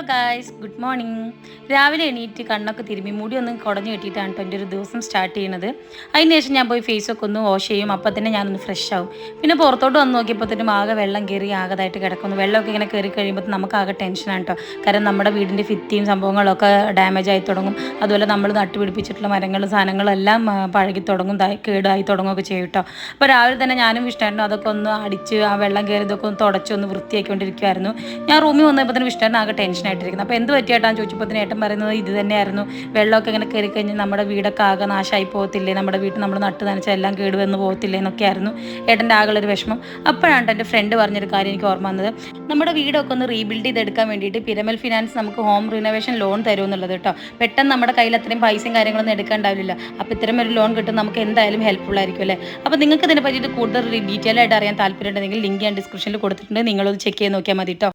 Hello guys, good morning. രാവിലെ എണീറ്റ് കണ്ണൊക്കെ തിരുമ്മി മുടി ഒന്ന് കുടഞ്ഞു കെട്ടിയിട്ടാണ് കേട്ടോ എൻ്റെ ഒരു ദിവസം സ്റ്റാർട്ട് ചെയ്യുന്നത്. അതിന് ശേഷം ഞാൻ പോയി ഫേസൊക്കെ ഒന്ന് വാഷ് ചെയ്യും. അപ്പോൾ തന്നെ ഞാനൊന്ന് ഫ്രഷ് ആവും. പിന്നെ പുറത്തോട്ട് വന്ന് നോക്കിയപ്പോൾ തന്നെ ആകെ വെള്ളം കയറി ആകതായിട്ട് കിടക്കുന്നു. വെള്ളമൊക്കെ ഇങ്ങനെ കയറി കഴിയുമ്പോൾ നമുക്ക് ആകെ ടെൻഷനാണ് കേട്ടോ. കാരണം നമ്മുടെ വീടിൻ്റെ ഭിത്തിയും സംഭവങ്ങളൊക്കെ ഡാമേജ് ആയി തുടങ്ങും. അതുപോലെ നമ്മൾ നട്ടുപിടിപ്പിച്ചിട്ടുള്ള മരങ്ങളും സാധനങ്ങളും എല്ലാം പഴകി തുടങ്ങും, കേടായി തുടങ്ങുകയൊക്കെ ചെയ്യും കേട്ടോ. അപ്പോൾ രാവിലെ തന്നെ ഞാനും വിഷ്ണുവേട്ടനും അതൊക്കെ ഒന്ന് അടിച്ച് ആ വെള്ളം കയറിയതൊക്കെ ഒന്ന് തുടച്ച് ഒന്ന് വൃത്തിയാക്കിക്കൊണ്ടിരിക്കുമായിരുന്നു. ഞാൻ റൂമിൽ വന്നപ്പോൾ തന്നെ വിഷ്ണുവേട്ടൻ ആകെ ടെൻഷനായിട്ടിരിക്കുന്നത്. അപ്പോൾ എന്ത് പറ്റിയായിട്ടാണ് ചോദിച്ചപ്പോൾ തന്നെ ഏട്ടൻ പറയുന്നത് ഇത് തന്നെയായിരുന്നു. വെള്ളമൊക്കെ ഇങ്ങനെ കയറി കഴിഞ്ഞാൽ നമ്മുടെ വീടൊക്കെ ആകെ നാശമായി പോകത്തില്ലേ, നമ്മുടെ വീട്ടിൽ നമ്മൾ നട്ട് നനച്ചാൽ എല്ലാം കേടുവന്ന് പോകത്തില്ലേ എന്നൊക്കെയായിരുന്നു ഏട്ടൻ്റെ ആകെയുള്ളൊരു വിഷമം. അപ്പോഴാണ് എൻ്റെ ഫ്രണ്ട് പറഞ്ഞൊരു കാര്യം എനിക്ക് ഓർമ്മ വന്നത്. നമ്മുടെ വീടൊക്കെ ഒന്ന് റീബിൽഡ് ചെയ്തെടുക്കാൻ വേണ്ടിയിട്ട് പിരമൽ ഫിനാൻസ് നമുക്ക് ഹോം റിനോവേഷൻ ലോൺ തരും എന്നുള്ളത് കേട്ടോ. പെട്ടെന്ന് നമ്മുടെ കയ്യിൽ അത്രയും പൈസയും കാര്യങ്ങളൊന്നും എടുക്കാണ്ടാവില്ല. അപ്പോൾ ഇത്തരം ഒരു ലോൺ കിട്ടും നമുക്ക് എന്തായാലും ഹെൽപ്ഫുൾ ആയിരിക്കും അല്ലേ. അപ്പോൾ നിങ്ങൾക്ക് ഇതിനെ പറ്റിയിട്ട് കൂടുതൽ ഡീറ്റെയിൽ ആയിട്ട് അറിയാൻ താല്പര്യമുണ്ടെങ്കിൽ ലിങ്ക് ഞാൻ ഡിസ്ക്രിപ്ഷനിൽ കൊടുത്തിട്ടുണ്ട്. നിങ്ങളത് ചെക്ക് ചെയ്ത് നോക്കിയാൽ മതി കേട്ടോ.